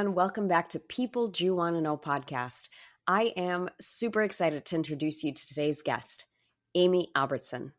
everyone. Welcome back to People Do Want to Know podcast. I am super excited to introduce you to today's guest, Amy Albertson.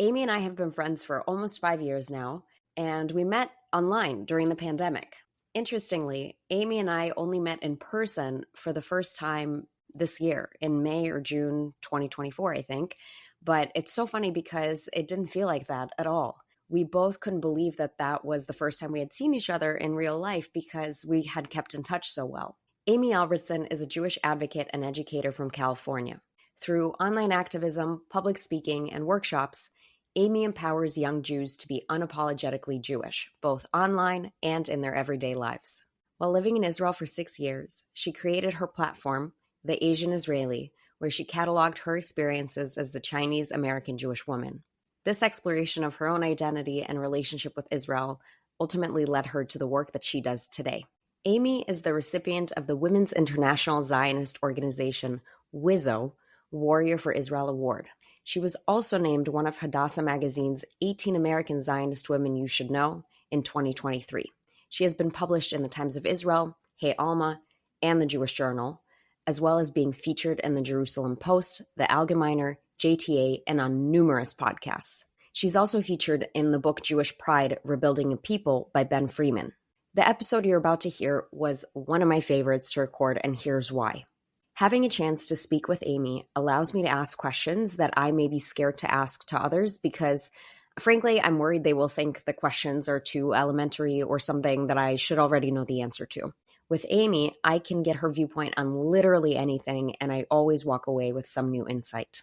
Amy and I have been friends for almost 5 years now, and we met online during the pandemic. Interestingly, Amy and I only met in person for the first time this year in May or June 2024, I think. But it's so funny because it didn't feel like that at all. We both couldn't believe that that was the first time we had seen each other in real life because we had kept in touch so well. Amy Albertson is a Jewish advocate and educator from California. Through online activism, public speaking, and workshops, Amy empowers young Jews to be unapologetically Jewish, both online and in their everyday lives. While living in Israel for 6 years, she created her platform, The Asian Israeli, where she cataloged her experiences as a Chinese American Jewish woman. This exploration of her own identity and relationship with Israel ultimately led her to the work that she does today. Amy is the recipient of the Women's International Zionist Organization, WIZO, Warrior for Israel Award. She was also named one of Hadassah Magazine's 18 American Zionist Women You Should Know in 2023. She has been published in the Times of Israel, Hey Alma, and the Jewish Journal, as well as being featured in the Jerusalem Post, the Allgemeiner, JTA, and on numerous podcasts. She's also featured in the book Jewish Pride, Rebuilding a People by Ben Freeman. The episode you're about to hear was one of my favorites to record, and here's why. Having a chance to speak with Amy allows me to ask questions that I may be scared to ask to others because, frankly, I'm worried they will think the questions are too elementary or something that I should already know the answer to. With Amy, I can get her viewpoint on literally anything, and I always walk away with some new insight.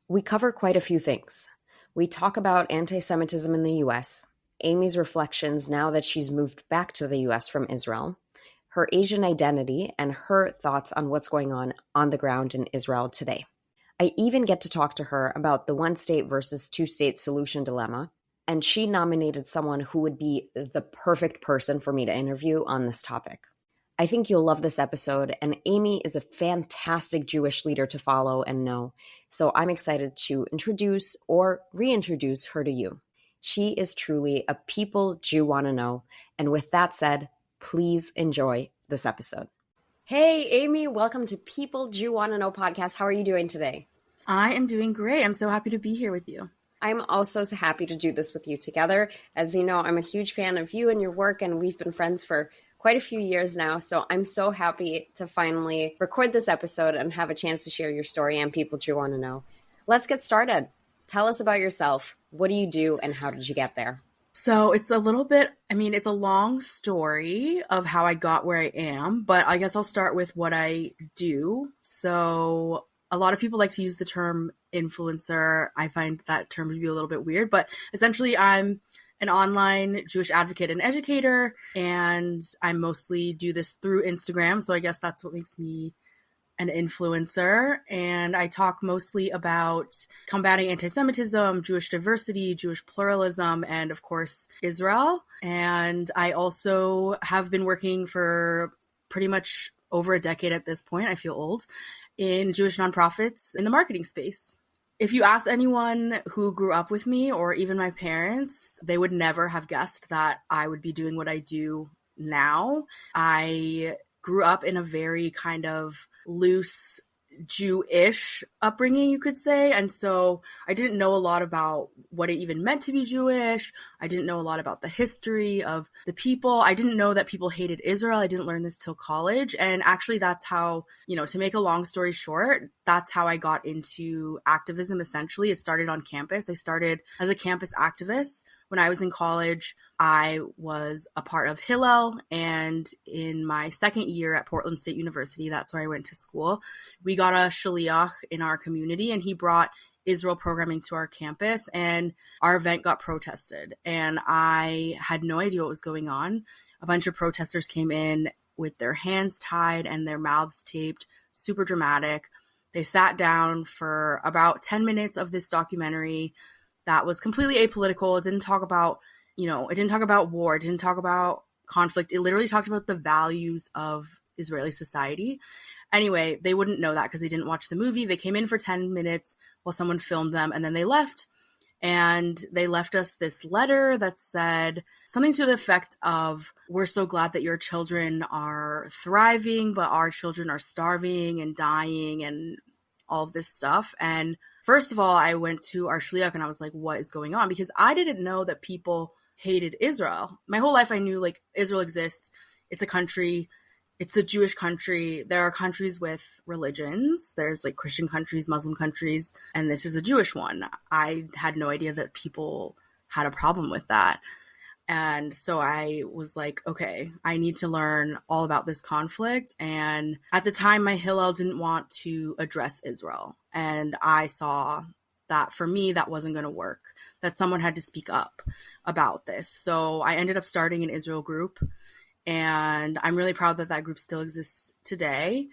We cover quite a few things. We talk about antisemitism in the U.S., Amy's reflections now that she's moved back to the U.S. from Israel, her Asian identity, and her thoughts on what's going on the ground in Israel today. I even get to talk to her about the one-state versus two-state solution dilemma, and she nominated someone who would be the perfect person for me to interview on this topic. I think you'll love this episode, and Amy is a fantastic Jewish leader to follow and know, so I'm excited to introduce or reintroduce her to you. She is truly a people Jew want to know, and with that said, please enjoy this episode. Hey, Amy, welcome to People Jew Want to Know podcast. How are you doing today? I am doing great. I'm so happy to be here with you. I'm also so happy to do this with you together. As you know, I'm a huge fan of you and your work, and we've been friends for quite a few years now, so I'm so happy to finally record this episode and have a chance to share your story and People Jew Want to Know. Let's get started. Tell us about yourself. What do you do and how did you get there? So it's a little bit, it's a long story of how I got where I am, but I guess I'll start with what I do. So a lot of people like to use the term influencer. I find that term to be a little bit weird, but essentially I'm an online Jewish advocate and educator, and I mostly do this through Instagram. So I guess that's what makes me an influencer. And I talk mostly about combating antisemitism, Jewish diversity, Jewish pluralism, and of course, Israel. And I also have been working for pretty much over a decade at this point, I feel old, in Jewish nonprofits in the marketing space. If you ask anyone who grew up with me or even my parents, they would never have guessed that I would be doing what I do now. I grew up in a very kind of loose Jewish upbringing, you could say. And so I didn't know a lot about what it even meant to be Jewish. I didn't know a lot about the history of the people. I didn't know that people hated Israel. I didn't learn this till college. And actually that's how, to make a long story short, that's how I got into activism, essentially. It started on campus. I started as a campus activist. When I was in college, I was a part of Hillel, and in my second year at Portland State University, that's where I went to school, we got a shaliach in our community, and he brought Israel programming to our campus, and our event got protested, and I had no idea what was going on. A bunch of protesters came in with their hands tied and their mouths taped, super dramatic. They sat down for about 10 minutes of this documentary that was completely apolitical. It didn't talk about, it didn't talk about war. It didn't talk about conflict. It literally talked about the values of Israeli society. Anyway, they wouldn't know that because they didn't watch the movie. They came in for 10 minutes while someone filmed them, and then they left. And they left us this letter that said something to the effect of, we're so glad that your children are thriving, but our children are starving and dying and all of this stuff. And first of all, I went to our shliach and I was like, what is going on? Because I didn't know that people hated Israel. My whole life I knew like Israel exists. It's a country. It's a Jewish country. There are countries with religions. There's like Christian countries, Muslim countries, and this is a Jewish one. I had no idea that people had a problem with that. And so I was like, okay, I need to learn all about this conflict. And at the time, my Hillel didn't want to address Israel. And I saw that for me, that wasn't going to work, that someone had to speak up about this. So I ended up starting an Israel group. And I'm really proud that that group still exists today.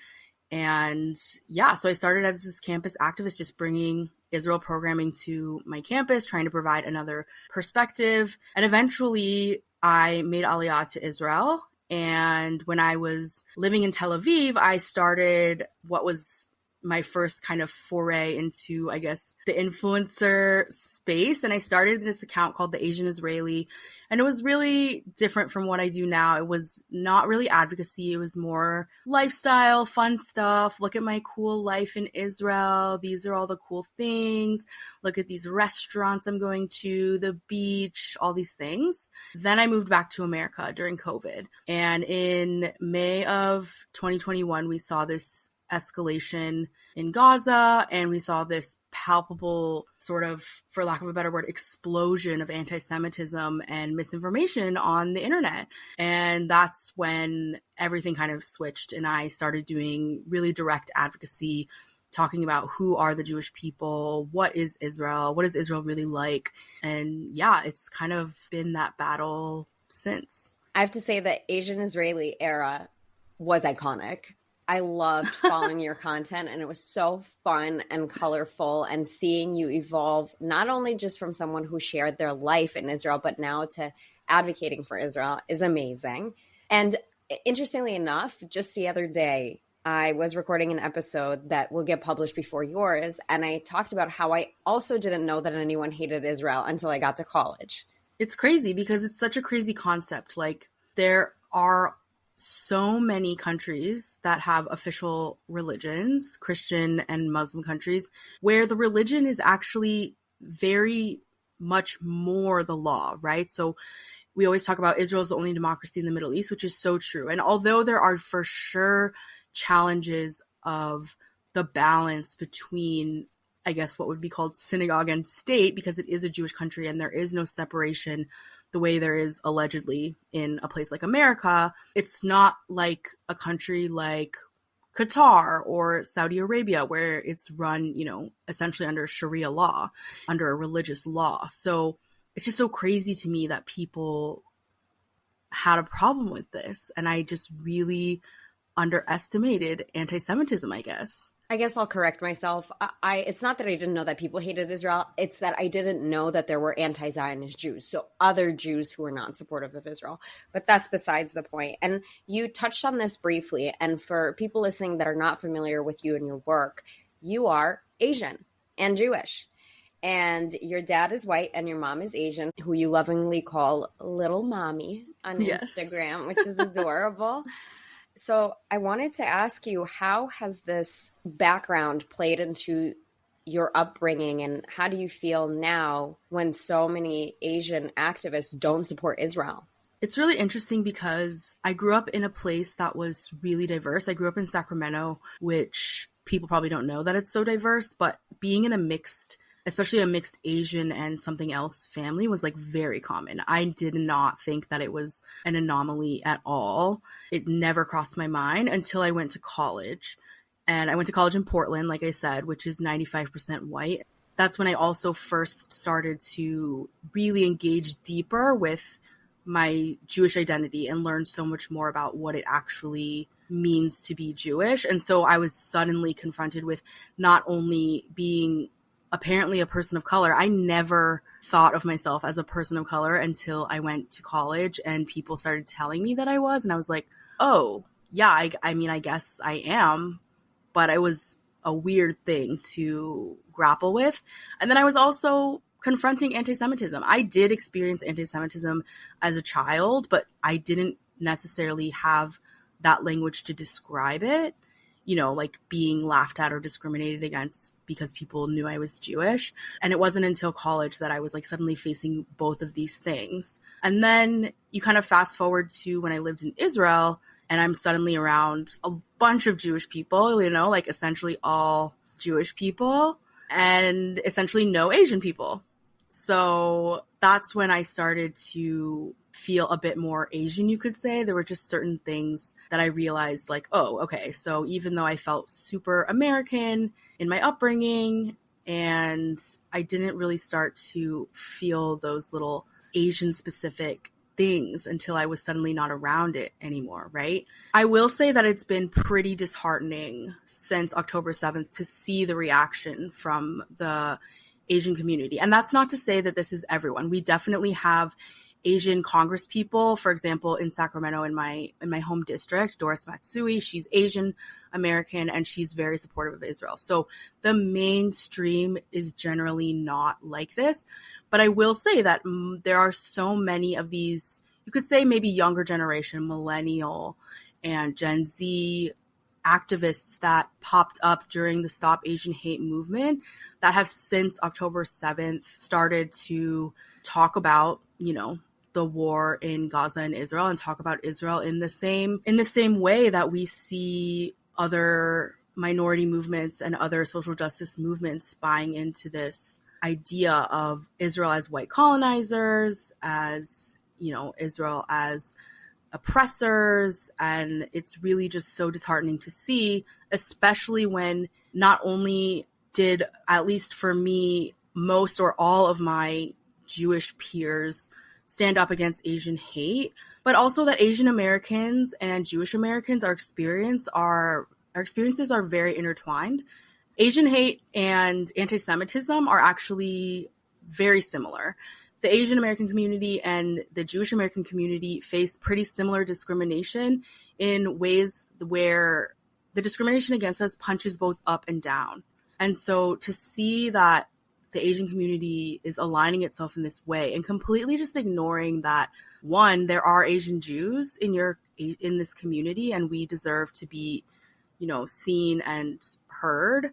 And yeah, so I started as this campus activist, just bringing Israel programming to my campus, trying to provide another perspective. And eventually I made Aliyah to Israel. And when I was living in Tel Aviv, I started what was my first kind of foray into, I guess, the influencer space. And I started this account called The Asian Israeli. And it was really different from what I do now. It was not really advocacy. It was more lifestyle, fun stuff. Look at my cool life in Israel. These are all the cool things. Look at these restaurants I'm going to, the beach, all these things. Then I moved back to America during COVID. And in May of 2021, we saw this escalation in Gaza, and we saw this palpable sort of, for lack of a better word, explosion of anti-Semitism and misinformation on the internet. And that's when everything kind of switched, and I started doing really direct advocacy, talking about who are the Jewish people, what is Israel, what is Israel really like? And yeah, it's kind of been that battle since. I have to say the Asian Israeli era was iconic. I loved following your content, and it was so fun and colorful, and seeing you evolve, not only just from someone who shared their life in Israel, but now to advocating for Israel is amazing. And interestingly enough, just the other day, I was recording an episode that will get published before yours, and I talked about how I also didn't know that anyone hated Israel until I got to college. It's crazy because it's such a crazy concept. Like, there are so many countries that have official religions, Christian and Muslim countries, where the religion is actually very much more the law, right? So we always talk about Israel is the only democracy in the Middle East, which is so true. And although there are for sure challenges of the balance between, I guess, what would be called synagogue and state, because it is a Jewish country and there is no separation the way there is allegedly in a place like America, it's not like a country like Qatar or Saudi Arabia, where it's run, you know, essentially under Sharia law, under a religious law. So it's just so crazy to me that people had a problem with this. And I just really underestimated anti-Semitism, I guess. I guess I'll correct myself. It's not that I didn't know that people hated Israel. It's that I didn't know that there were anti-Zionist Jews, so other Jews who were not supportive of Israel. But that's besides the point. And you touched on this briefly. And for people listening that are not familiar with you and your work, you are Asian and Jewish. And your dad is white and your mom is Asian, who you lovingly call Little Mommy on Instagram, which is adorable. So I wanted to ask you, how has this background played into your upbringing, and how do you feel now when so many Asian activists don't support Israel? It's really interesting because I grew up in a place that was really diverse. I grew up in Sacramento, which people probably don't know that it's so diverse, but being in a mixed, especially a mixed Asian and something else family, was like very common. I did not think that it was an anomaly at all. It never crossed my mind until I went to college. And I went to college in Portland, like I said, which is 95% white. That's when I also first started to really engage deeper with my Jewish identity and learn so much more about what it actually means to be Jewish. And so I was suddenly confronted with not only being apparently a person of color. I never thought of myself as a person of color until I went to college and people started telling me that I was. And I was like, oh, yeah, I mean, I guess I am. But it was a weird thing to grapple with. And then I was also confronting anti-Semitism. I did experience anti-Semitism as a child, but I didn't necessarily have that language to describe it, you know, like being laughed at or discriminated against because people knew I was Jewish. And it wasn't until college that I was like suddenly facing both of these things. And then you kind of fast forward to when I lived in Israel and I'm suddenly around a bunch of Jewish people, you know, like essentially all Jewish people and essentially no Asian people. So that's when I started to feel a bit more Asian, you could say. There were just certain things that I realized like, oh, okay, so even though I felt super American in my upbringing and I didn't really start to feel those little Asian specific things until I was suddenly not around it anymore, right? I will say that it's been pretty disheartening since October 7th to see the reaction from the Asian community. And that's not to say that this is everyone. We definitely have Asian Congress people, for example, in Sacramento, in my home district, Doris Matsui, she's Asian American and she's very supportive of Israel. So the mainstream is generally not like this. But I will say that there are so many of these, you could say maybe younger generation, millennial and Gen Z activists that popped up during the Stop Asian Hate movement that have since October 7th started to talk about, you know, the war in Gaza and Israel and talk about Israel in the same way that we see other minority movements and other social justice movements buying into this idea of Israel as white colonizers, as, you know, Israel as oppressors. And it's really just so disheartening to see, especially when not only did, at least for me, most or all of my Jewish peers stand up against Asian hate, but also that Asian Americans and Jewish Americans, our experiences are very intertwined. Asian hate and anti-Semitism are actually very similar. The Asian American community and the Jewish American community face pretty similar discrimination in ways where the discrimination against us punches both up and down. And so to see that the Asian community is aligning itself in this way and completely just ignoring that, one, there are Asian Jews in this community and we deserve to be, you know, seen and heard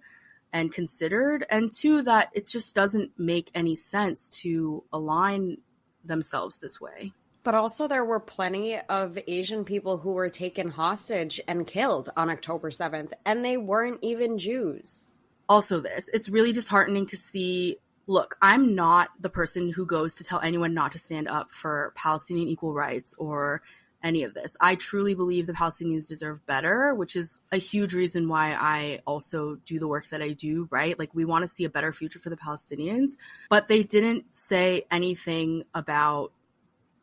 and considered, and two, that it just doesn't make any sense to align themselves this way. But also there were plenty of Asian people who were taken hostage and killed on October 7th, and they weren't even Jews. Also it's really disheartening to see, look, I'm not the person who goes to tell anyone not to stand up for Palestinian equal rights or any of this. I truly believe the Palestinians deserve better, which is a huge reason why I also do the work that I do, right? Like, we want to see a better future for the Palestinians, but they didn't say anything about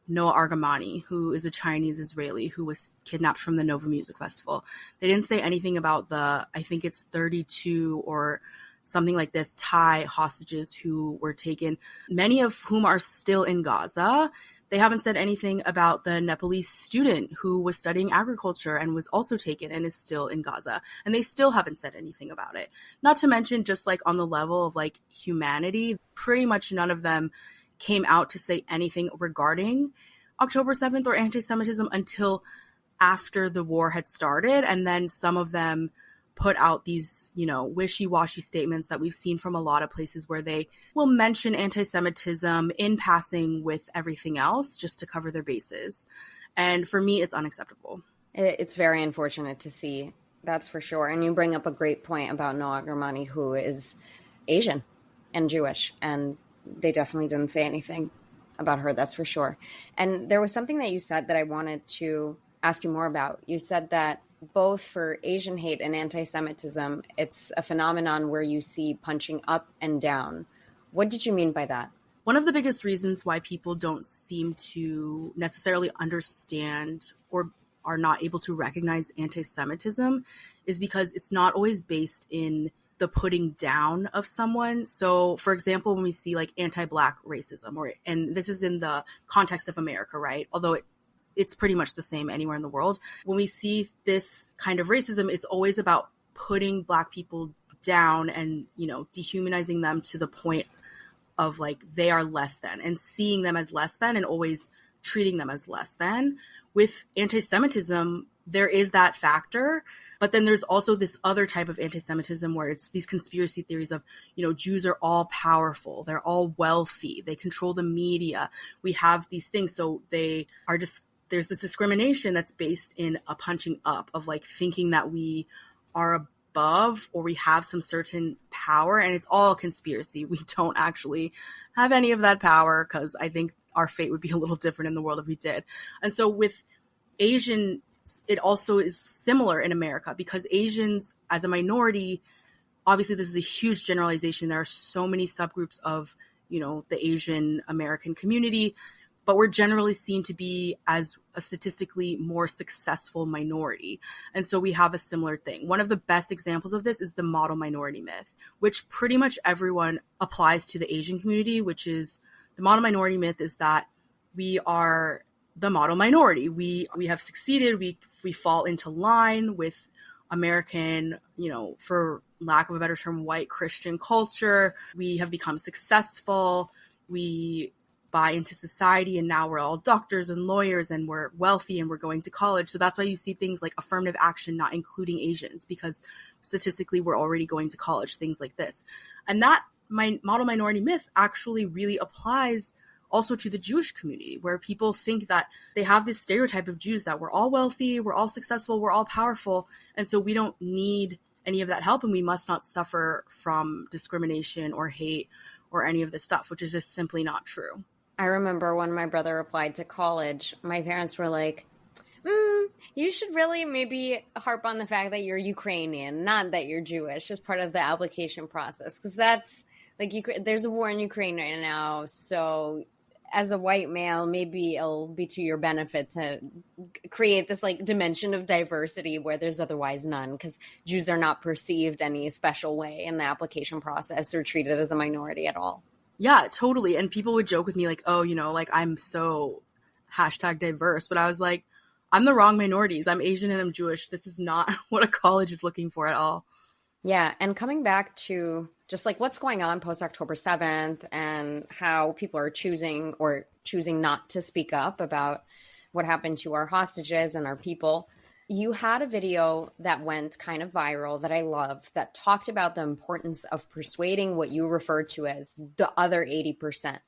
Noah Argamani, who is a Chinese Israeli who was kidnapped from the Nova Music Festival. They didn't say anything about I think it's 32 or something like this, Thai hostages who were taken, many of whom are still in Gaza. They haven't said anything about the Nepalese student who was studying agriculture and was also taken and is still in Gaza. And they still haven't said anything about it. Not to mention, just like on the level of like humanity, pretty much none of them came out to say anything regarding October 7th or anti-Semitism until after the war had started. And then some of them put out these, you know, wishy-washy statements that we've seen from a lot of places where they will mention anti-Semitism in passing with everything else just to cover their bases. And for me, it's unacceptable. It's very unfortunate to see, that's for sure. And you bring up a great point about Noah Germani, who is Asian and Jewish, and they definitely didn't say anything about her, that's for sure. And there was something that you said that I wanted to ask you more about. You said that both for Asian hate and anti-Semitism, it's a phenomenon where you see punching up and down. What did you mean by that? One of the biggest reasons why people don't seem to necessarily understand or are not able to recognize anti-Semitism is because it's not always based in the putting down of someone. So, for example, when we see like anti-Black racism, and this is in the context of America, right? Although it's pretty much the same anywhere in the world. When we see this kind of racism, it's always about putting Black people down and, you know, dehumanizing them to the point of like they are less than and seeing them as less than and always treating them as less than. With anti-Semitism, there is that factor, but then there's also this other type of anti-Semitism where it's these conspiracy theories of, Jews are all powerful, they're all wealthy, they control the media, we have these things, so they are just, there's this discrimination that's based in a punching up of like thinking that we are above or we have some certain power, and it's all conspiracy. We don't actually have any of that power, because I think our fate would be a little different in the world if we did. And so with Asian, it also is similar in America, because Asians as a minority, obviously this is a huge generalization. There are so many subgroups of, the Asian American community, but we're generally seen to be as a statistically more successful minority. And so we have a similar thing. One of the best examples of this is the model minority myth, which pretty much everyone applies to the Asian community, which is the model minority myth is that we are the model minority. We have succeeded. We fall into line with American, for lack of a better term, white Christian culture. We have become successful. We buy into society, and now we're all doctors and lawyers, and we're wealthy, and we're going to college. So that's why you see things like affirmative action not including Asians, because statistically we're already going to college, things like this. And that model minority myth actually really applies also to the Jewish community, where people think that they have this stereotype of Jews that we're all wealthy, we're all successful, we're all powerful, and so we don't need any of that help, and we must not suffer from discrimination or hate or any of this stuff, which is just simply not true. I remember when my brother applied to college, my parents were like, you should really maybe harp on the fact that you're Ukrainian, not that you're Jewish, as part of the application process. Because that's like, there's a war in Ukraine right now. So as a white male, maybe it'll be to your benefit to create this like dimension of diversity where there's otherwise none, because Jews are not perceived any special way in the application process or treated as a minority at all. Yeah, totally. And people would joke with me like, oh, like I'm so #diverse. But I was like, I'm the wrong minorities. I'm Asian and I'm Jewish. This is not what a college is looking for at all. Yeah. And coming back to just like what's going on post October 7th and how people are choosing not to speak up about what happened to our hostages and our people. You had a video that went kind of viral that I loved that talked about the importance of persuading what you referred to as the other 80%.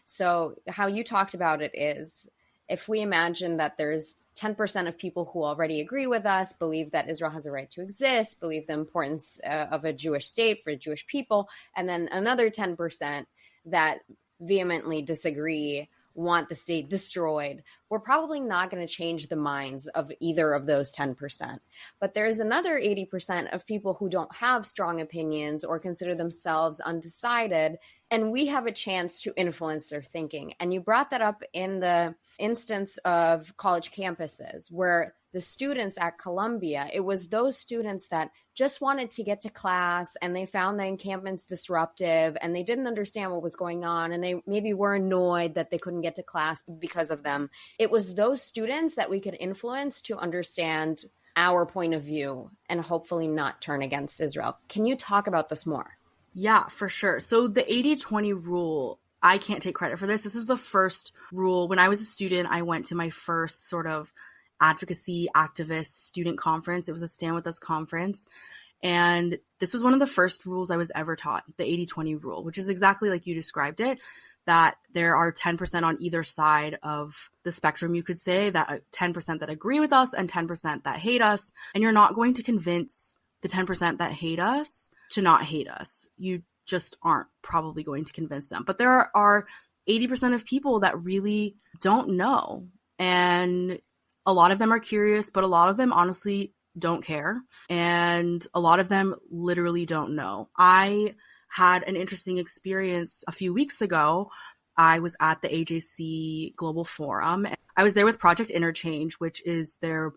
So how you talked about it is, if we imagine that there's 10% of people who already agree with us, believe that Israel has a right to exist, believe the importance of a Jewish state for Jewish people, and then another 10% that vehemently disagree, want the state destroyed, we're probably not going to change the minds of either of those 10%. But there's another 80% of people who don't have strong opinions or consider themselves undecided, and we have a chance to influence their thinking. And you brought that up in the instance of college campuses, where the students at Columbia, it was those students that just wanted to get to class, and they found the encampments disruptive, and they didn't understand what was going on, and they maybe were annoyed that they couldn't get to class because of them. It was those students that we could influence to understand our point of view and hopefully not turn against Israel. Can you talk about this more? Yeah, for sure. So the 80-20 rule, I can't take credit for this. This was the first rule. When I was a student, I went to my first sort of advocacy activist student conference. It was a Stand With Us conference. And this was one of the first rules I was ever taught, the 80-20 rule, which is exactly like you described it, that there are 10% on either side of the spectrum, you could say, that 10% that agree with us and 10% that hate us. And you're not going to convince the 10% that hate us to not hate us. You just aren't probably going to convince them. But there are 80% of people that really don't know. And a lot of them are curious, but a lot of them honestly don't care. And a lot of them literally don't know. I had an interesting experience a few weeks ago. I was at the AJC Global Forum. I was there with Project Interchange, which is their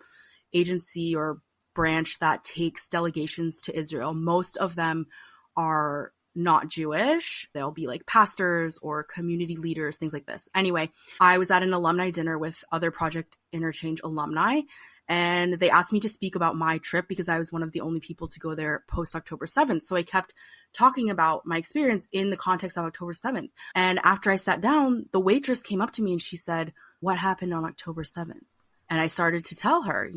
agency or branch that takes delegations to Israel. Most of them are not Jewish. They'll be like pastors or community leaders, things like this. Anyway, I was at an alumni dinner with other Project Interchange alumni, And they asked me to speak about my trip because I was one of the only people to go there post October 7th. So I kept talking about my experience in the context of October 7th. And after I sat down, the waitress came up to me and she said, "What happened on October 7th?" And I started to tell her,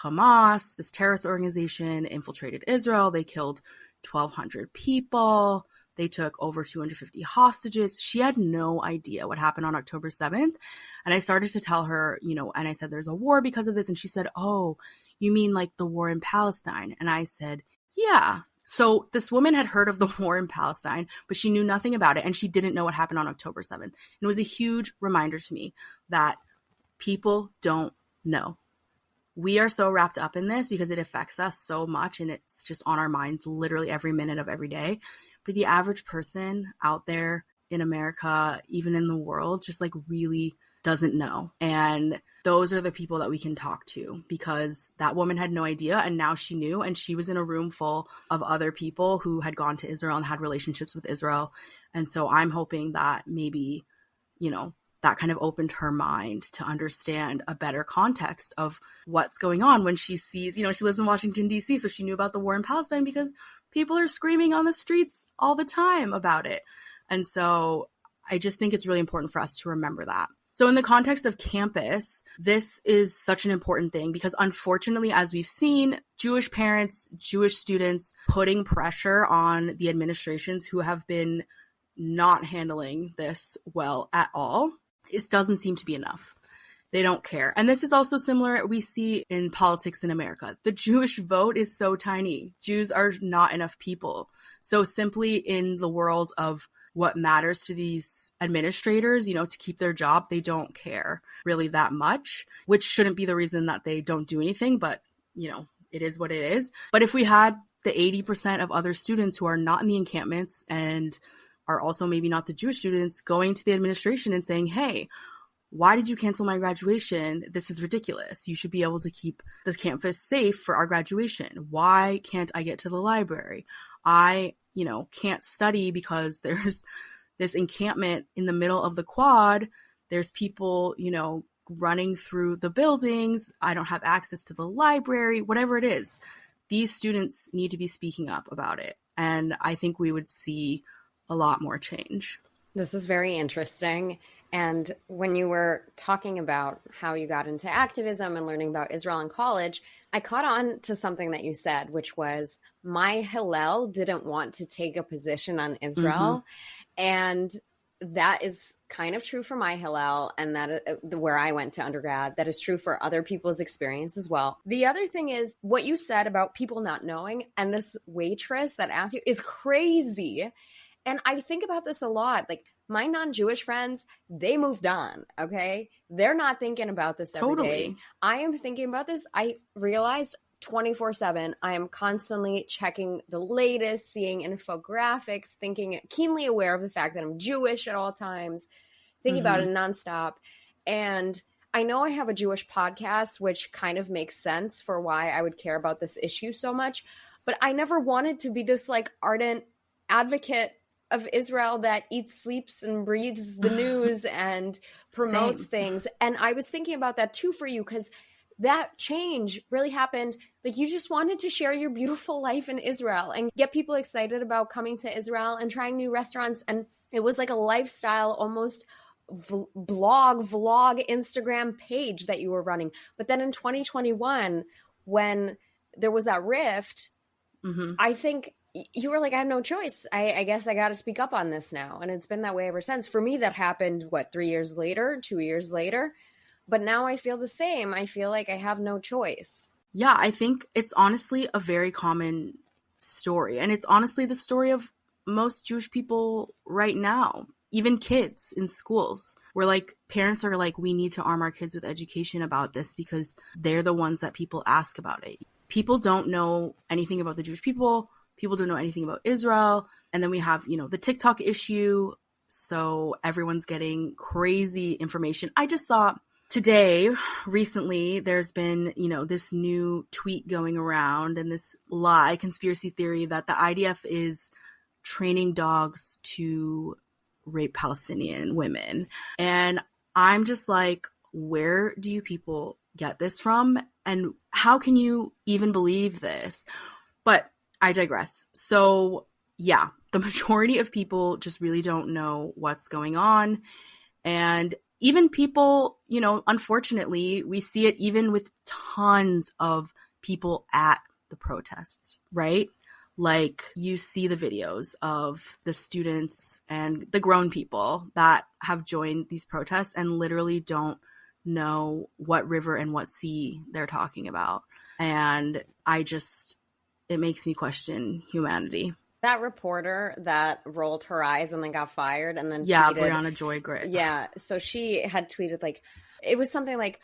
Hamas, this terrorist organization, infiltrated Israel. They killed 1,200 people. They took over 250 hostages. She had no idea what happened on October 7th. And I started to tell her, and I said, there's a war because of this. And she said, "Oh, you mean like the war in Palestine?" And I said, "Yeah." So this woman had heard of the war in Palestine, but she knew nothing about it. And she didn't know what happened on October 7th. And it was a huge reminder to me that people don't know. We are so wrapped up in this because it affects us so much and it's just on our minds literally every minute of every day. But the average person out there in America, even in the world, just like really doesn't know. And those are the people that we can talk to, because that woman had no idea and now she knew, and she was in a room full of other people who had gone to Israel and had relationships with Israel. And so I'm hoping that maybe, that kind of opened her mind to understand a better context of what's going on when she sees, she lives in Washington, D.C., so she knew about the war in Palestine because people are screaming on the streets all the time about it. And so I just think it's really important for us to remember that. So in the context of campus, this is such an important thing because unfortunately, as we've seen, Jewish parents, Jewish students putting pressure on the administrations who have been not handling this well at all. It doesn't seem to be enough. They don't care. And this is also similar we see in politics in America. The Jewish vote is so tiny. Jews are not enough people. So simply in the world of what matters to these administrators, to keep their job, they don't care really that much, which shouldn't be the reason that they don't do anything. But, it is what it is. But if we had the 80% of other students who are not in the encampments and are also maybe not the Jewish students going to the administration and saying, "Hey, why did you cancel my graduation? This is ridiculous. You should be able to keep the campus safe for our graduation. Why can't I get to the library? I, can't study because there's this encampment in the middle of the quad. There's people, running through the buildings. I don't have access to the library," whatever it is. These students need to be speaking up about it. And I think we would see a lot more change. This is very interesting. And when you were talking about how you got into activism and learning about Israel in college, I caught on to something that you said, which was my Hillel didn't want to take a position on Israel. Mm-hmm. And that is kind of true for my Hillel, and that where I went to undergrad. That is true for other people's experience as well. The other thing is what you said about people not knowing, and this waitress that asked you is crazy. And I think about this a lot. Like my non-Jewish friends, they moved on, okay? They're not thinking about this every day. I am thinking about this. I realized 24/7, I am constantly checking the latest, seeing infographics, keenly aware of the fact that I'm Jewish at all times, thinking about it nonstop. And I know I have a Jewish podcast, which kind of makes sense for why I would care about this issue so much. But I never wanted to be this like ardent advocate of Israel that eats, sleeps, and breathes the news and promotes things. And I was thinking about that too for you, because that change really happened. Like you just wanted to share your beautiful life in Israel and get people excited about coming to Israel and trying new restaurants. And it was like a lifestyle, almost vlog, Instagram page that you were running. But then in 2021, when there was that rift, I think you were like, I have no choice. I guess I got to speak up on this now. And it's been that way ever since. For me, that happened, 3 years later, 2 years later. But now I feel the same. I feel like I have no choice. Yeah, I think it's honestly a very common story. And it's honestly the story of most Jewish people right now, even kids in schools, where like parents are like, we need to arm our kids with education about this because they're the ones that people ask about it. People don't know anything about the Jewish people. People don't know anything about Israel. And then we have, the TikTok issue. So everyone's getting crazy information. I just saw today, recently, there's been, this new tweet going around and this conspiracy theory that the IDF is training dogs to rape Palestinian women. And I'm just like, where do you people get this from? And how can you even believe this? But I digress. So yeah, the majority of people just really don't know what's going on. And even people, unfortunately, we see it even with tons of people at the protests, right? Like, you see the videos of the students and the grown people that have joined these protests and literally don't know what river and what sea they're talking about. And it makes me question humanity. That reporter that rolled her eyes and then got fired and then tweeted, Brianna Joy Gray. Yeah, so she had tweeted, like, it was something like,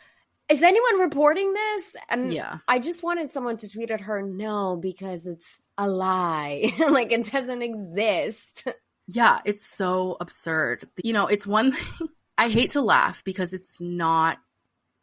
is anyone reporting this? And I just wanted someone to tweet at her, no, because it's a lie. Like, it doesn't exist. Yeah, it's so absurd. It's one thing. I hate to laugh because it's not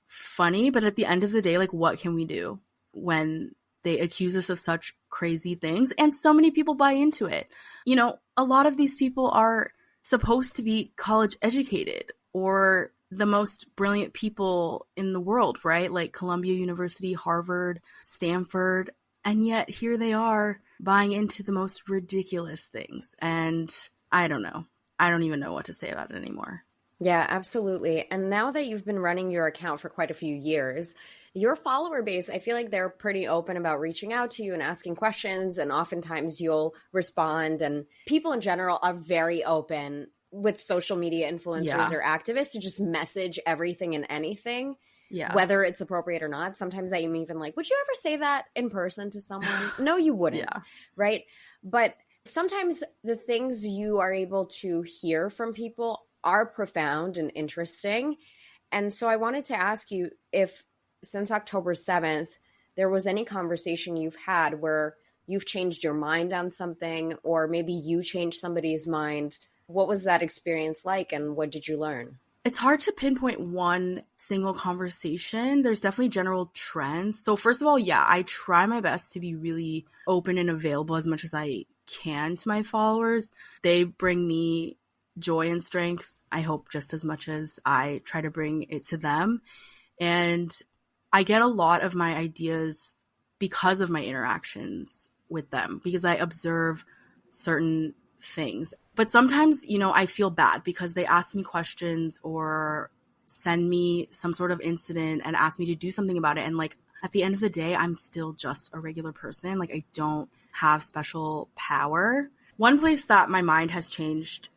funny, but at the end of the day, like, what can we do when they accuse us of such crazy things and so many people buy into it? A lot of these people are supposed to be college educated or the most brilliant people in the world, right? Like Columbia University, Harvard, Stanford. And yet here they are buying into the most ridiculous things. And I don't know. I don't even know what to say about it anymore. Yeah, absolutely. And now that you've been running your account for quite a few years, your follower base, I feel like they're pretty open about reaching out to you and asking questions. And oftentimes you'll respond. And people in general are very open with social media influencers or activists to just message everything and anything, whether it's appropriate or not. Sometimes I'm even like, would you ever say that in person to someone? No, you wouldn't, right? But sometimes the things you are able to hear from people are profound and interesting. And so I wanted to ask you if, since October 7th, there was any conversation you've had where you've changed your mind on something, or maybe you changed somebody's mind. What was that experience like, and what did you learn? It's hard to pinpoint one single conversation. There's definitely general trends. So first of all, I try my best to be really open and available as much as I can to my followers. They bring me joy and strength, I hope, just as much as I try to bring it to them. And I get a lot of my ideas because of my interactions with them, because I observe certain things. But sometimes, I feel bad because they ask me questions or send me some sort of incident and ask me to do something about it. And like, at the end of the day, I'm still just a regular person. Like, I don't have special power. One place that my mind has changed,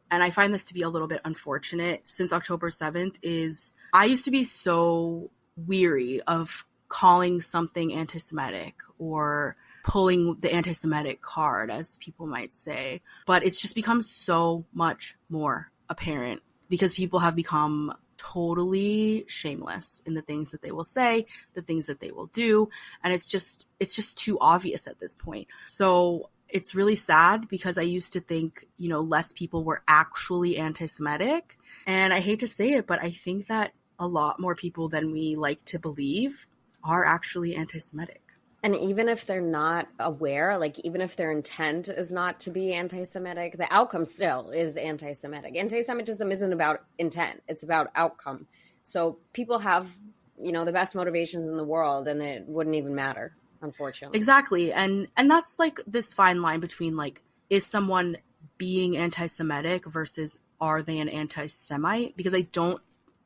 and I find this to be a little bit unfortunate, since October 7th, is I used to be so weary of calling something anti-Semitic or pulling the anti-Semitic card, as people might say. But it's just become so much more apparent because people have become totally shameless in the things that they will say, the things that they will do. And it's just too obvious at this point. So it's really sad because I used to think, less people were actually anti-Semitic. And I hate to say it, but I think that a lot more people than we like to believe are actually anti-Semitic. And even if they're not aware, like even if their intent is not to be anti-Semitic, the outcome still is anti-Semitic. Anti-Semitism isn't about intent. It's about outcome. So people have, the best motivations in the world, and it wouldn't even matter, unfortunately. Exactly. And that's like this fine line between like, is someone being anti-Semitic versus are they an anti-Semite? Because I don't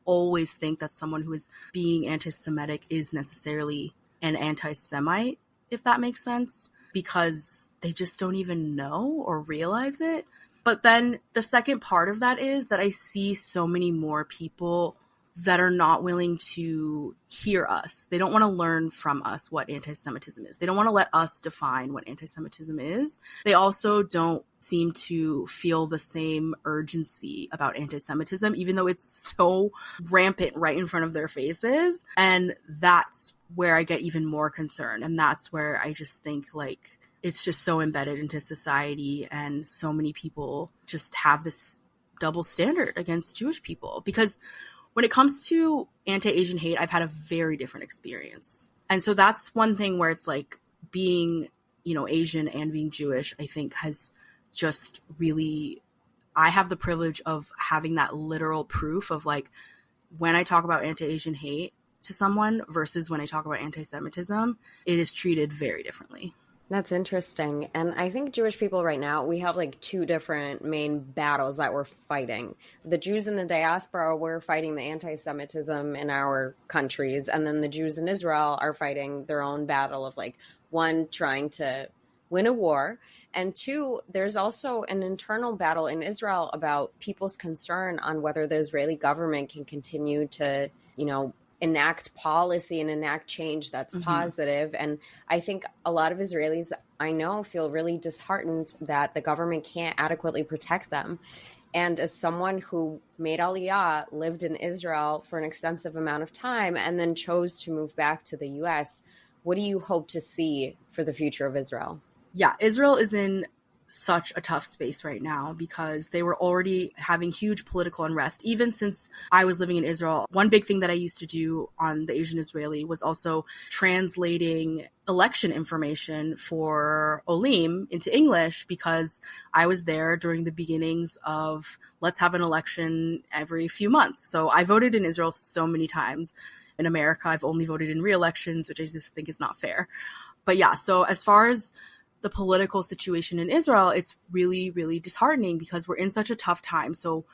always think that someone who is being anti-Semitic is necessarily an anti-Semite, if that makes sense, because they just don't even know or realize it. But then the second part of that is that I see so many more people that are not willing to hear us. They don't want to learn from us what anti-Semitism is. They don't want to let us define what anti-Semitism is. They also don't seem to feel the same urgency about anti-Semitism, even though it's so rampant right in front of their faces. And that's where I get even more concerned. And that's where I just think like it's just so embedded into society, and so many people just have this double standard against Jewish people. Because when it comes to anti-Asian hate, I've had a very different experience. And so that's one thing where it's like being, Asian and being Jewish, I think has just really, I have the privilege of having that literal proof of like, when I talk about anti-Asian hate, to someone versus when I talk about anti-Semitism, it is treated very differently. That's interesting. And I think Jewish people right now, we have like two different main battles that we're fighting. The Jews in the diaspora, we're fighting the anti-Semitism in our countries. And then the Jews in Israel are fighting their own battle of like, one, trying to win a war. And two, there's also an internal battle in Israel about people's concern on whether the Israeli government can continue to, enact policy and enact change that's positive. And I think a lot of Israelis I know feel really disheartened that the government can't adequately protect them. And as someone who made Aliyah, lived in Israel for an extensive amount of time, and then chose to move back to the U.S., what do you hope to see for the future of Israel? Yeah, Israel is in such a tough space right now because they were already having huge political unrest. Even since I was living in Israel, one big thing that I used to do on the Asian Israeli was also translating election information for Olim into English because I was there during the beginnings of let's have an election every few months. So I voted in Israel so many times. In America, I've only voted in re-elections, which I just think is not fair. But yeah, so as far as the political situation in Israel, it's really, really disheartening because we're in such a tough time. So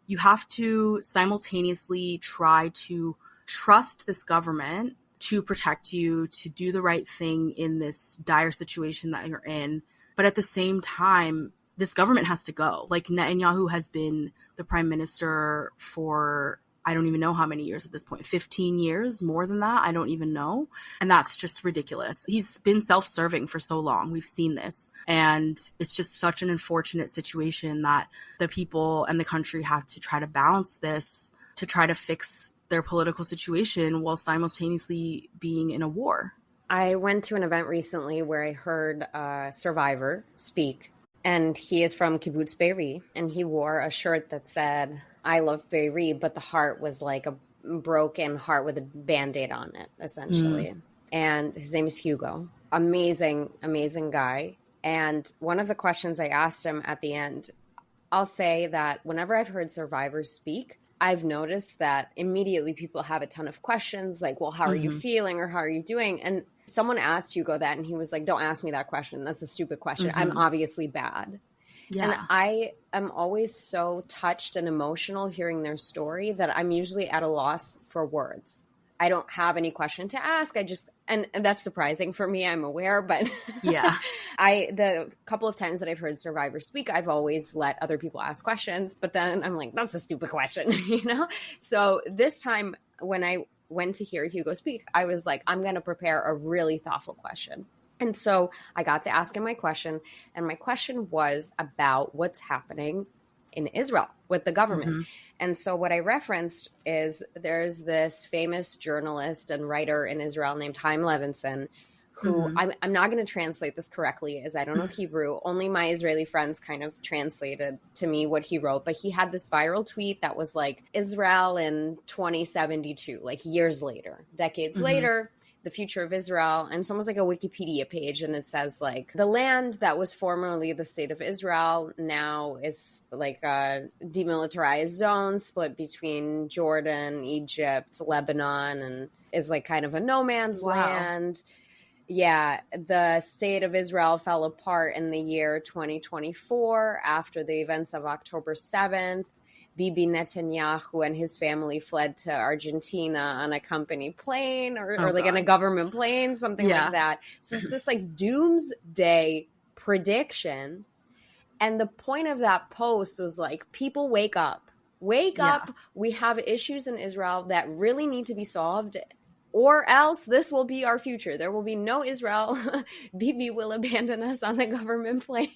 you have to simultaneously try to trust this government to protect you, to do the right thing in this dire situation that you're in. But at the same time, this government has to go. Like Netanyahu has been the prime minister for I don't even know how many years at this point, 15 years, more than that. I don't even know. And that's just ridiculous. He's been self-serving for so long. We've seen this. And it's just such an unfortunate situation that the people and the country have to try to balance this to try to fix their political situation while simultaneously being in a war. I went to an event recently where I heard a survivor speak, and he is from Kibbutz Be'Eri, and he wore a shirt that said, I love Be'Eri, but the heart was like a broken heart with a Band-Aid on it, essentially. And his name is Hugo. Amazing, amazing guy. And one of the questions I asked him at the end, I'll say that whenever I've heard survivors speak, I've noticed that immediately people have a ton of questions like, well, how are you feeling or how are you doing? And someone asked Hugo that and he was like, don't ask me that question. That's a stupid question. I'm obviously bad. Yeah. And I am always so touched and emotional hearing their story that I'm usually at a loss for words. I don't have any question to ask. And that's surprising for me, I'm aware, but yeah, the couple of times that I've heard survivors speak, I've always let other people ask questions, but then I'm like, that's a stupid question, So this time when I went to hear Hugo speak, I was like, I'm going to prepare a really thoughtful question. And so I got to ask him my question, and my question was about what's happening in Israel with the government. And so what I referenced is there's this famous journalist and writer in Israel named Chaim Levinson, who I'm not going to translate this correctly as I don't know Hebrew. Only my Israeli friends kind of translated to me what he wrote. But he had this viral tweet that was like, Israel in 2072, like years later, decades later, the future of Israel. And it's almost like a Wikipedia page. And it says like the land that was formerly the state of Israel now is like a demilitarized zone split between Jordan, Egypt, Lebanon, and is like kind of a no man's land. Yeah, the state of Israel fell apart in the year 2024 after the events of October 7th. Bibi Netanyahu and his family fled to Argentina on a company plane or like in a government plane, something like that. So it's this like doomsday prediction. And the point of that post was like, people wake up. Wake up. We have issues in Israel that really need to be solved, or else this will be our future. There will be no Israel. Bibi will abandon us on the government plane.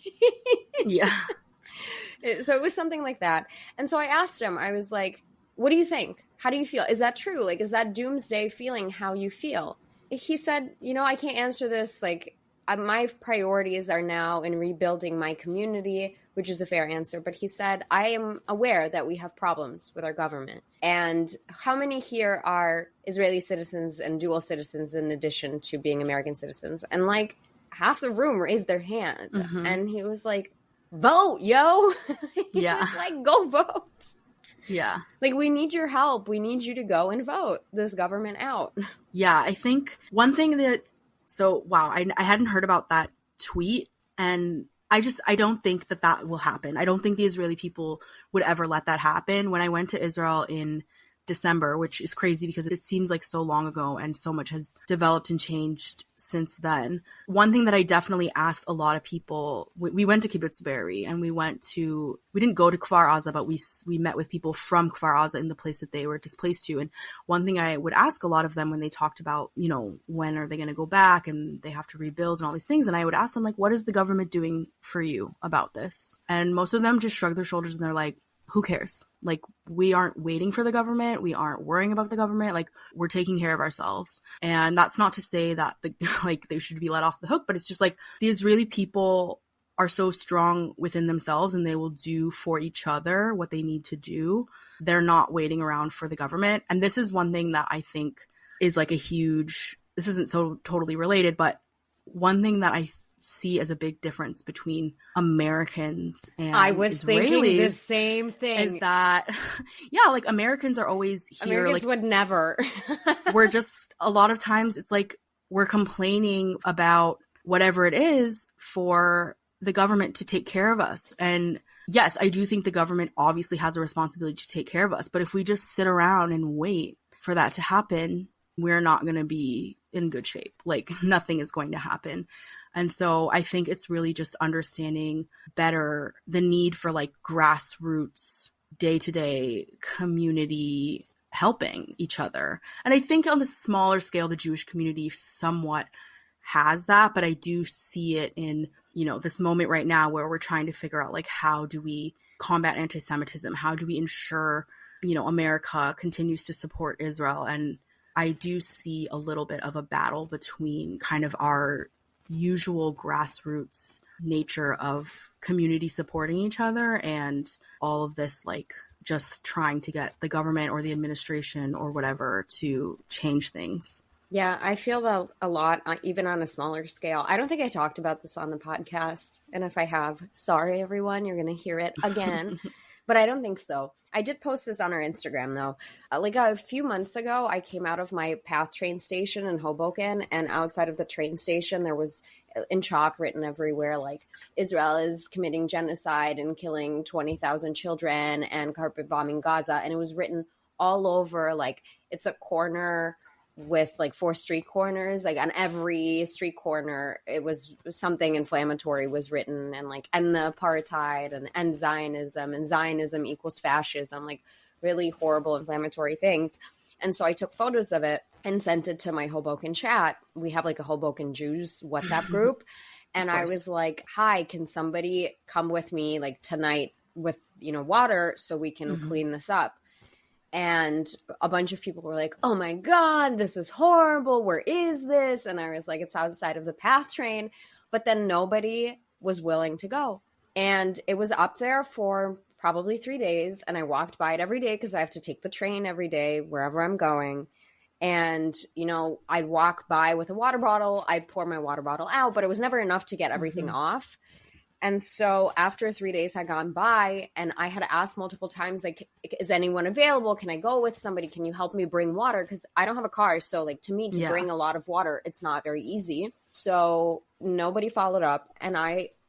So it was something like that. And so I asked him, I was like, what do you think? How do you feel? Is that true? Like, is that doomsday feeling how you feel? He said, I can't answer this. Like, my priorities are now in rebuilding my community, which is a fair answer. But he said, I am aware that we have problems with our government. And how many here are Israeli citizens and dual citizens in addition to being American citizens? And like half the room raised their hand. And he was like, vote, yo. He was like, go vote. Yeah. Like, we need your help. We need you to go and vote this government out. Yeah, I think one thing wow, I hadn't heard about that tweet, and I don't think that will happen. I don't think the Israeli people would ever let that happen. When I went to Israel in December, which is crazy because it seems like so long ago and so much has developed and changed since then. One thing that I definitely asked a lot of people, we went to Kibbutz Be'Eri and we didn't go to Kfar Aza, but we met with people from Kfar Aza in the place that they were displaced to. And one thing I would ask a lot of them when they talked about, when are they going to go back and they have to rebuild and all these things. And I would ask them, like, what is the government doing for you about this? And most of them just shrug their shoulders and they're like, who cares? Like, we aren't waiting for the government. We aren't worrying about the government. Like, we're taking care of ourselves. And that's not to say that they should be let off the hook, but it's just like the Israeli people are so strong within themselves and they will do for each other what they need to do. They're not waiting around for the government. And this is one thing that I think is like this isn't so totally related, but one thing that I see as a big difference between Americans and I was Israelis thinking the same thing. Is that, yeah, like Americans are always here. Americans would never. We're just, a lot of times it's like we're complaining about whatever it is for the government to take care of us. And yes, I do think the government obviously has a responsibility to take care of us. But if we just sit around and wait for that to happen, we're not going to be in good shape. Like, nothing is going to happen. And so I think it's really just understanding better the need for like grassroots, day-to-day community helping each other. And I think on the smaller scale, the Jewish community somewhat has that, but I do see it in, this moment right now where we're trying to figure out like, how do we combat antisemitism? How do we ensure, America continues to support Israel? And I do see a little bit of a battle between kind of our usual grassroots nature of community supporting each other and all of this, like, just trying to get the government or the administration or whatever to change things. Yeah, I feel that a lot, even on a smaller scale. I don't think I talked about this on the podcast. And if I have, sorry, everyone, you're going to hear it again. But I don't think so. I did post this on our Instagram, though. Like a few months ago, I came out of my Path train station in Hoboken, and outside of the train station, there was in chalk written everywhere, like, Israel is committing genocide and killing 20,000 children and carpet bombing Gaza. And it was written all over, like, it's a corner with like 4 street corners, like on every street corner it was something inflammatory was written, and like end the apartheid and end Zionism, and Zionism equals fascism, like really horrible inflammatory things. And so I took photos of it and sent it to my Hoboken chat. We have like a Hoboken Jews WhatsApp group. And I was like, hi, can somebody come with me like tonight with, water so we can clean this up? And a bunch of people were like, oh my God, this is horrible. Where is this? And I was like, it's outside of the Path train. But then nobody was willing to go. And it was up there for probably 3 days. And I walked by it every day because I have to take the train every day wherever I'm going. And, I'd walk by with a water bottle. I'd pour my water bottle out, but it was never enough to get everything off. And so after 3 days had gone by, and I had asked multiple times, like, is anyone available? Can I go with somebody? Can you help me bring water? Because I don't have a car. So like, to me, to bring a lot of water, it's not very easy. So nobody followed up. And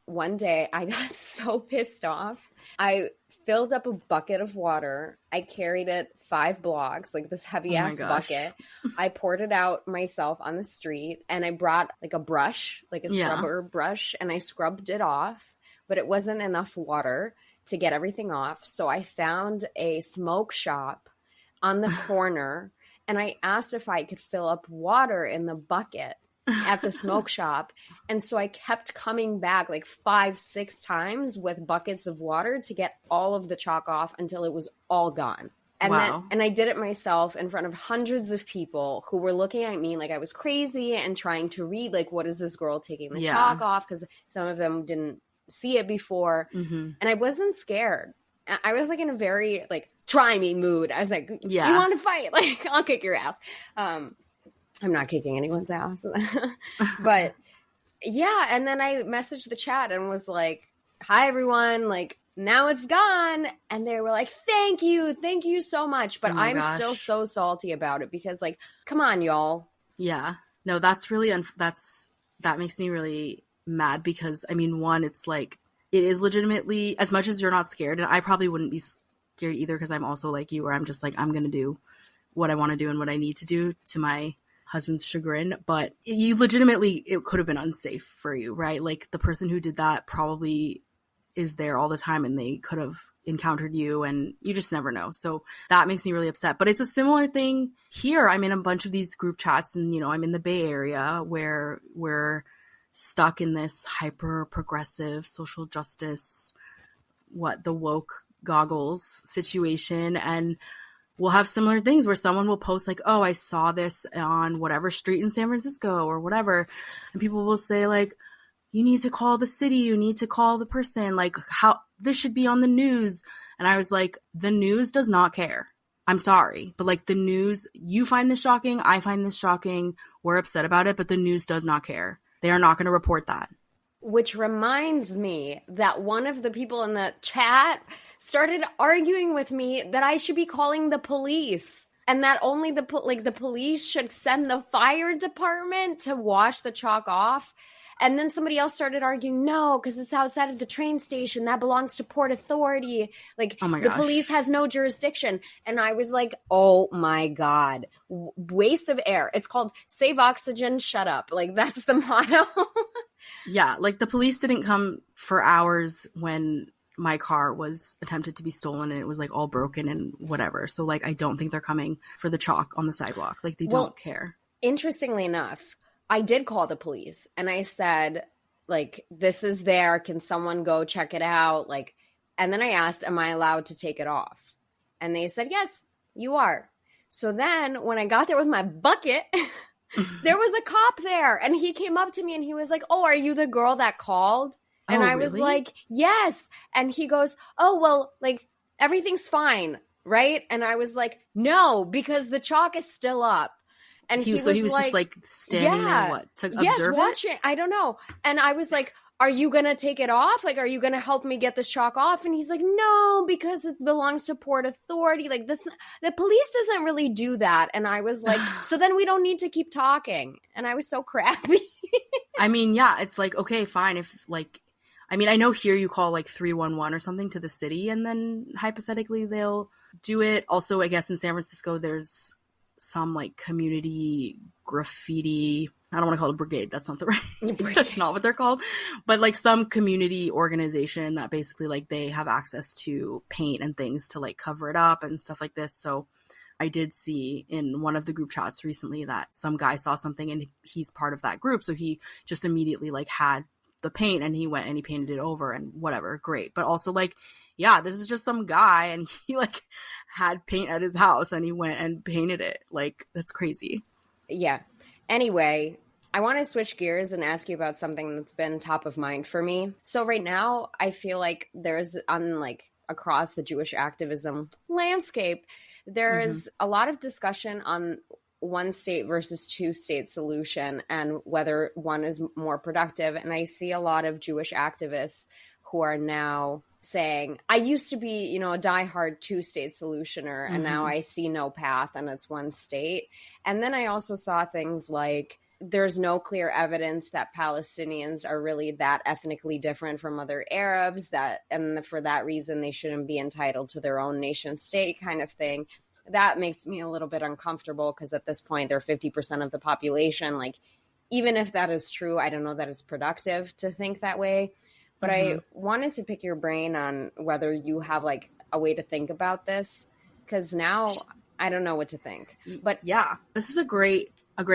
one day I got so pissed off. I filled up a bucket of water. I carried it 5 blocks, like this heavy ass bucket. I poured it out myself on the street, and I brought like a brush, like a scrubber brush, and I scrubbed it off, but it wasn't enough water to get everything off. So I found a smoke shop on the corner, and I asked if I could fill up water in the bucket at the smoke shop. And so I kept coming back like 5-6 times with buckets of water to get all of the chalk off until it was all gone. And then I did it myself in front of hundreds of people who were looking at me like I was crazy and trying to read, like, what is this girl taking the chalk off? Because some of them didn't see it before. And I wasn't scared. I was like in a very like try me mood. I was like, you want to fight? Like, I'll kick your ass. I'm not kicking anyone's ass. But yeah. And then I messaged the chat and was like, hi, everyone. Like, now it's gone. And they were like, thank you so much. But I'm still so salty about it because, like, come on, y'all. Yeah. No, that's really, that makes me really mad because, I mean, one, it's like, it is legitimately, as much as you're not scared, and I probably wouldn't be scared either because I'm also like you, where I'm just like, I'm going to do what I want to do and what I need to do to my husband's chagrin. But you legitimately, it could have been unsafe for you, right? Like, the person who did that probably is there all the time and they could have encountered you, and you just never know. So that makes me really upset. But it's a similar thing here. I'm in a bunch of these group chats, and, you know, I'm in the Bay Area where we're stuck in this hyper progressive social justice, the woke goggles situation. And we'll have similar things where someone will post like, oh, I saw this on whatever street in San Francisco or whatever. And people will say like, you need to call the city, you need to call the person, like, how this should be on the news. And I was like, the news does not care. I'm sorry, but like, the news, you find this shocking, I find this shocking, we're upset about it, but the news does not care. They are not going to report that. Which reminds me that one of the people in the chat started arguing with me that I should be calling the police, and that only the police should send the fire department to wash the chalk off. And then somebody else started arguing, no, because it's outside of the train station. That belongs to Port Authority. Like, oh my the gosh, police has no jurisdiction. And I was like, oh my God, waste of air. It's called Save Oxygen, Shut Up. Like, that's the motto. Yeah, like, the police didn't come for hours when my car was attempted to be stolen and it was like all broken and whatever. So like, I don't think they're coming for the chalk on the sidewalk. Like, they don't care. Interestingly enough, I did call the police and I said, like, this is there. Can someone go check it out? Like, and then I asked, am I allowed to take it off? And they said, yes, you are. So then when I got there with my bucket, there was a cop there and he came up to me and he was like, oh, are you the girl that called? And I was like, yes. And he goes, oh, well, like, everything's fine, right? And I was like, no, because the chalk is still up. And he was like, just like standing there, to observe it? Watching. I don't know. And I was like, are you going to take it off? Like, are you going to help me get the chalk off? And he's like, no, because it belongs to Port Authority. Like, the police doesn't really do that. And I was like, so then we don't need to keep talking. And I was so crappy. I mean, yeah, it's like, okay, fine. If like, I mean, I know here you call like 311 or something to the city and then hypothetically they'll do it. Also, I guess in San Francisco, there's some like community graffiti. I don't want to call it a brigade. That's not the right. That's not what they're called. But like some community organization that basically like they have access to paint and things to like cover it up and stuff like this. So I did see in one of the group chats recently that some guy saw something and he's part of that group. So he just immediately like had the paint and he went and he painted it over and whatever. Great. But also like, yeah, this is just some guy and he like had paint at his house and he went and painted it. Like, that's crazy. Yeah. Anyway, I want to switch gears and ask you about something that's been top of mind for me. So right now, I feel like there's across the Jewish activism landscape, there's a lot of discussion on one state versus two state solution and whether one is more productive. And I see a lot of Jewish activists who are now saying, I used to be, a diehard two-state solutioner, and now I see no path and it's one state. And then I also saw things like there's no clear evidence that Palestinians are really that ethnically different from other Arabs, and for that reason they shouldn't be entitled to their own nation state kind of thing. That makes me a little bit uncomfortable because at this point they're 50% of the population. Like, even if that is true, I don't know that it's productive to think that way. But I wanted to pick your brain on whether you have like a way to think about this, because now I don't know what to think. But yeah, this is a great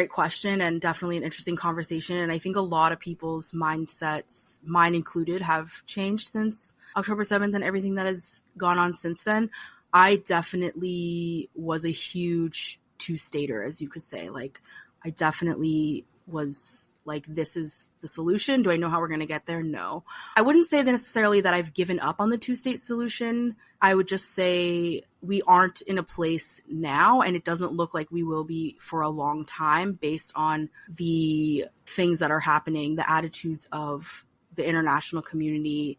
question and definitely an interesting conversation. And I think a lot of people's mindsets, mine included, have changed since October 7th and everything that has gone on since then. I definitely was a huge two-stater, as you could say. Like, I definitely was like, this is the solution. Do I know how we're going to get there? No. I wouldn't say that necessarily that I've given up on the two-state solution. I would just say we aren't in a place now, and it doesn't look like we will be for a long time based on the things that are happening, the attitudes of the international community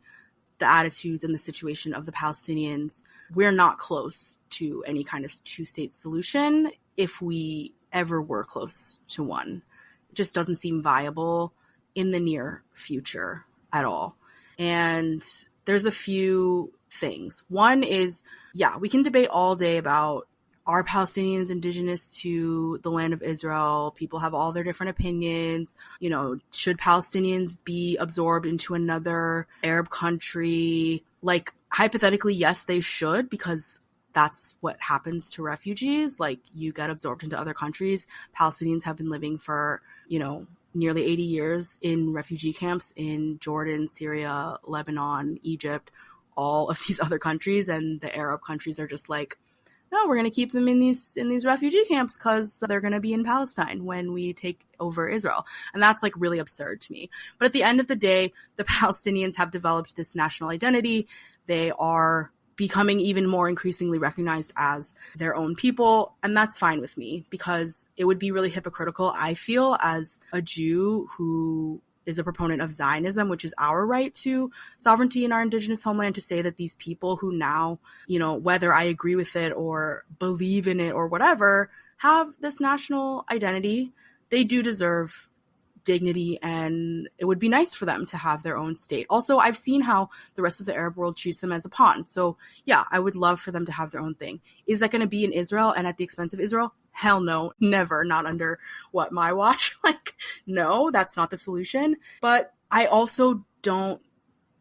the attitudes and the situation of the Palestinians, we're not close to any kind of two-state solution if we ever were close to one. It just doesn't seem viable in the near future at all. And there's a few things. One is, yeah, we can debate all day about, are Palestinians indigenous to the land of Israel? People have all their different opinions. You know, should Palestinians be absorbed into another Arab country? Like, hypothetically, yes, they should, because that's what happens to refugees. Like, you get absorbed into other countries. Palestinians have been living for, you know, nearly 80 years in refugee camps in Jordan, Syria, Lebanon, Egypt, all of these other countries. And the Arab countries are just like, no, we're going to keep them in these refugee camps because they're going to be in Palestine when we take over Israel. And that's like really absurd to me. But at the end of the day, the Palestinians have developed this national identity. They are becoming even more increasingly recognized as their own people. And that's fine with me, because it would be really hypocritical, I feel, as a Jew who is a proponent of Zionism, which is our right to sovereignty in our indigenous homeland, to say that these people who now, you know, whether I agree with it or believe in it or whatever, have this national identity. They do deserve dignity, and it would be nice for them to have their own state. Also, I've seen how the rest of the Arab world treats them as a pawn. So yeah, I would love for them to have their own thing. Is that going to be in Israel and at the expense of Israel? Hell no, never, not under my watch. Like, no, that's not the solution. But I also don't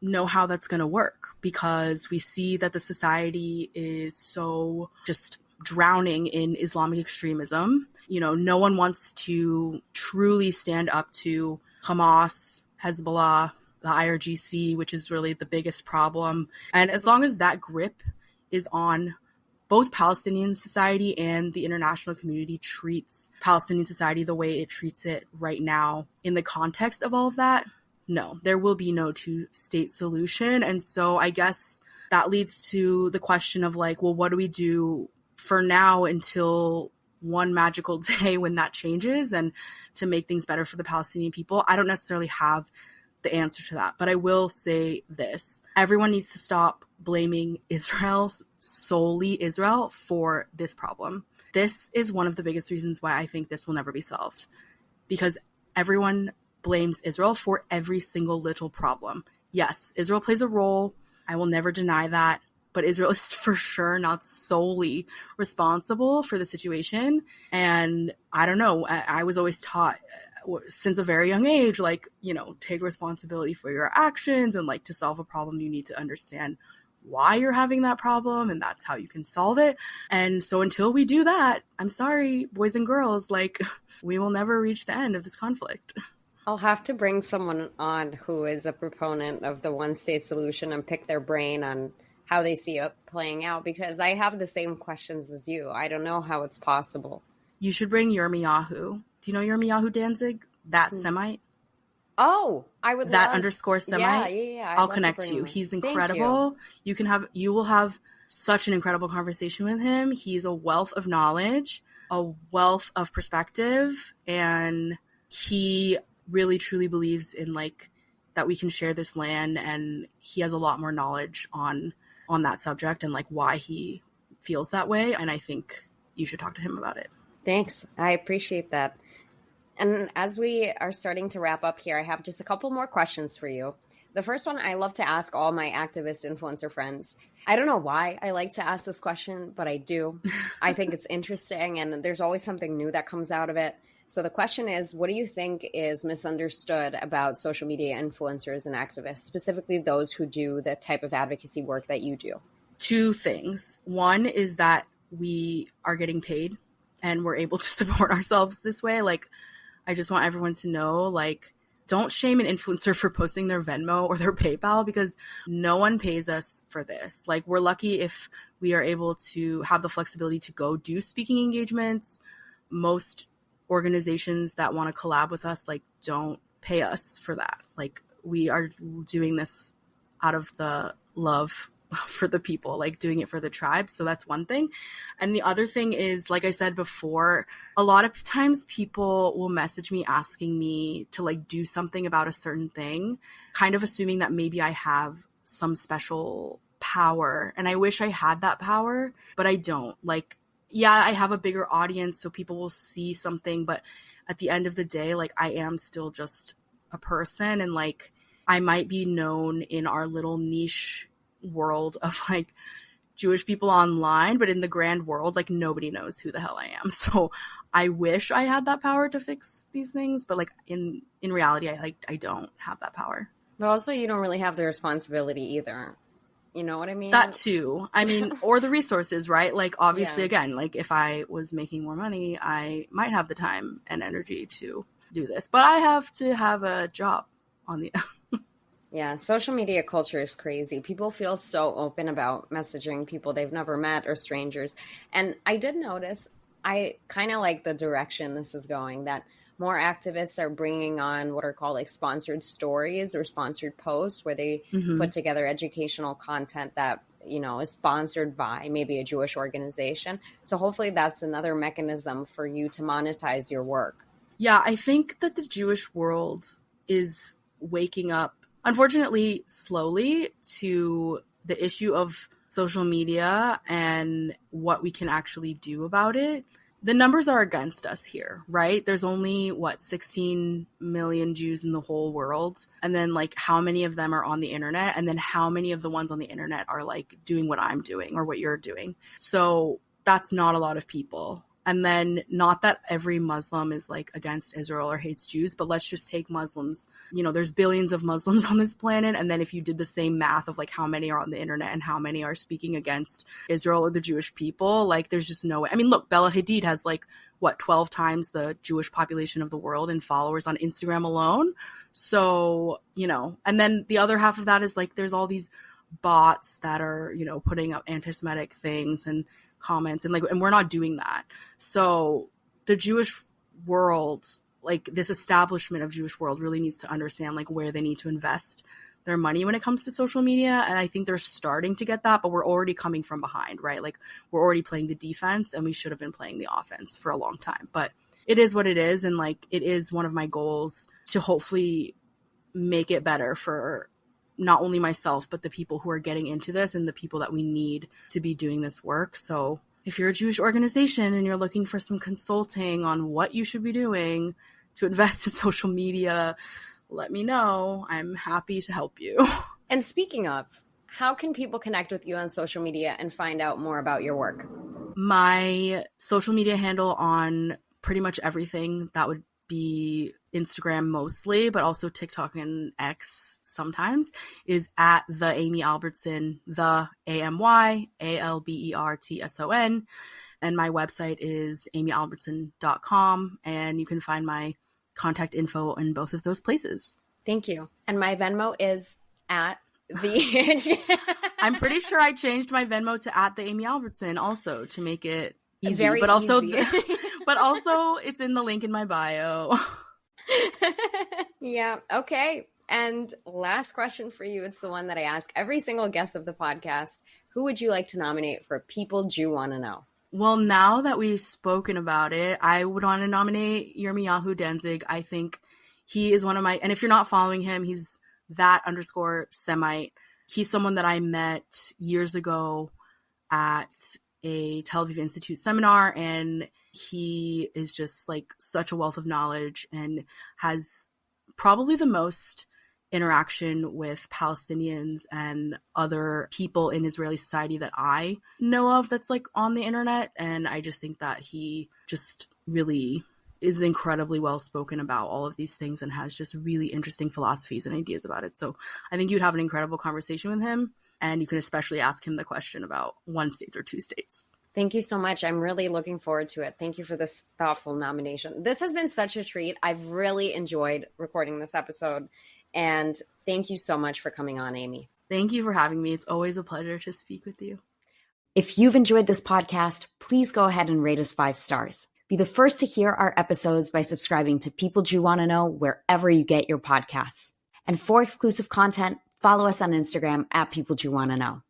know how that's going to work, because we see that the society is so just drowning in Islamic extremism. You know, no one wants to truly stand up to Hamas, Hezbollah, the IRGC, which is really the biggest problem. And as long as that grip is on both Palestinian society and the international community treats Palestinian society the way it treats it right now in the context of all of that, no, there will be no two-state solution. And so I guess that leads to the question of like, well, what do we do for now until one magical day when that changes, and to make things better for the Palestinian people? I don't necessarily have the answer to that, but I will say this. Everyone needs to stop blaming Israel, solely Israel, for this problem. This is one of the biggest reasons why I think this will never be solved, because everyone blames Israel for every single little problem. Yes, Israel plays a role. I will never deny that. But Israel is for sure not solely responsible for the situation. And I don't know, I was always taught since a very young age, like, you know, take responsibility for your actions, and like, to solve a problem, you need to understand why you're having that problem, and that's how you can solve it. And so until we do that, I'm sorry, boys and girls, like, we will never reach the end of this conflict. I'll have to bring someone on who is a proponent of the one-state solution and pick their brain on how they see it playing out, because I have the same questions as you. I don't know how it's possible. You should bring Yirmiyahu. Do you know Yirmiyahu Danzig? That Semite? Oh, I would that love... underscore Semite? Yeah. I'll connect you. He's incredible. You will have such an incredible conversation with him. He's a wealth of knowledge, a wealth of perspective, and he really truly believes in like that we can share this land, and he has a lot more knowledge on that subject and like why he feels that way. And I think you should talk to him about it. Thanks. I appreciate that. And as we are starting to wrap up here, I have just a couple more questions for you. The first one I love to ask all my activist influencer friends. I don't know why I like to ask this question, but I do. I think it's interesting, and there's always something new that comes out of it. So the question is, what do you think is misunderstood about social media influencers and activists, specifically those who do the type of advocacy work that you do? Two things. One is that we are getting paid and we're able to support ourselves this way. Like, I just want everyone to know, like, don't shame an influencer for posting their Venmo or their PayPal, because no one pays us for this. Like, we're lucky if we are able to have the flexibility to go do speaking engagements. Most organizations that want to collab with us, like, don't pay us for that. Like, we are doing this out of the love for the people, like doing it for the tribe. So that's one thing. And the other thing is, like I said before, a lot of times people will message me asking me to like do something about a certain thing, kind of assuming that maybe I have some special power. And I wish I had that power, but I don't. Like, yeah, I have a bigger audience so people will see something, but at the end of the day, like, I am still just a person, and like, I might be known in our little niche world of like Jewish people online, but in the grand world, like, nobody knows who the hell I am. So I wish I had that power to fix these things, but like, in reality, I don't have that power. But also, you don't really have the responsibility either. You know what I mean? That too. I mean, or the resources, right? Like, obviously, again, like, if I was making more money, I might have the time and energy to do this. But I have to have a job on the... Yeah, social media culture is crazy. People feel so open about messaging people they've never met or strangers. And I did notice, I kind of like the direction this is going, that more activists are bringing on what are called like sponsored stories or sponsored posts, where they put together educational content that, you know, is sponsored by maybe a Jewish organization. So hopefully that's another mechanism for you to monetize your work. Yeah, I think that the Jewish world is waking up, unfortunately, slowly, to the issue of social media and what we can actually do about it. The numbers are against us here, right? There's only, 16 million Jews in the whole world. And then, like, how many of them are on the internet? And then how many of the ones on the internet are, like, doing what I'm doing or what you're doing? So that's not a lot of people. And then, not that every Muslim is like against Israel or hates Jews, but let's just take Muslims. You know, there's billions of Muslims on this planet. And then if you did the same math of like how many are on the internet and how many are speaking against Israel or the Jewish people, like, there's just no way. I mean, look, Bella Hadid has like, 12 times the Jewish population of the world in followers on Instagram alone. So, you know, and then the other half of that is like, there's all these bots that are, you know, putting up anti-Semitic things and comments, and like, and we're not doing that. So the Jewish world, like, this establishment of Jewish world, really needs to understand like where they need to invest their money when it comes to social media. And I think they're starting to get that, but we're already coming from behind, right? Like, we're already playing the defense and we should have been playing the offense for a long time. But it is what it is, and like, it is one of my goals to hopefully make it better for not only myself, but the people who are getting into this and the people that we need to be doing this work. So if you're a Jewish organization and you're looking for some consulting on what you should be doing to invest in social media, let me know. I'm happy to help you. And speaking of, how can people connect with you on social media and find out more about your work? My social media handle on pretty much everything, that would be Instagram mostly, but also TikTok and X sometimes, is at the Amy Albertson, the AMYALBERTSON. And my website is amyalbertson.com, and you can find my contact info in both of those places. Thank you. And my Venmo is at the... I'm pretty sure I changed my Venmo to at the Amy Albertson also to make it easy. Very but also easy. But also it's in the link in my bio. Yeah. Okay. And last question for you. It's the one that I ask every single guest of the podcast. Who would you like to nominate for People Jew Want to Know? Well, now that we've spoken about it, I would want to nominate Yirmiyahu Danzig. I think he is one of my, and if you're not following him, he's that_Semite. He's someone that I met years ago at a Tel Aviv Institute seminar, and he is just like such a wealth of knowledge and has probably the most interaction with Palestinians and other people in Israeli society that I know of that's like on the internet. And I just think that he just really is incredibly well spoken about all of these things and has just really interesting philosophies and ideas about it. So I think you'd have an incredible conversation with him, and you can especially ask him the question about one state or two states. Thank you so much. I'm really looking forward to it. Thank you for this thoughtful nomination. This has been such a treat. I've really enjoyed recording this episode. And thank you so much for coming on, Amy. Thank you for having me. It's always a pleasure to speak with you. If you've enjoyed this podcast, please go ahead and rate us 5 stars. Be the first to hear our episodes by subscribing to People Jew Want to Know wherever you get your podcasts. And for exclusive content, follow us on Instagram at People Jew Want to Know.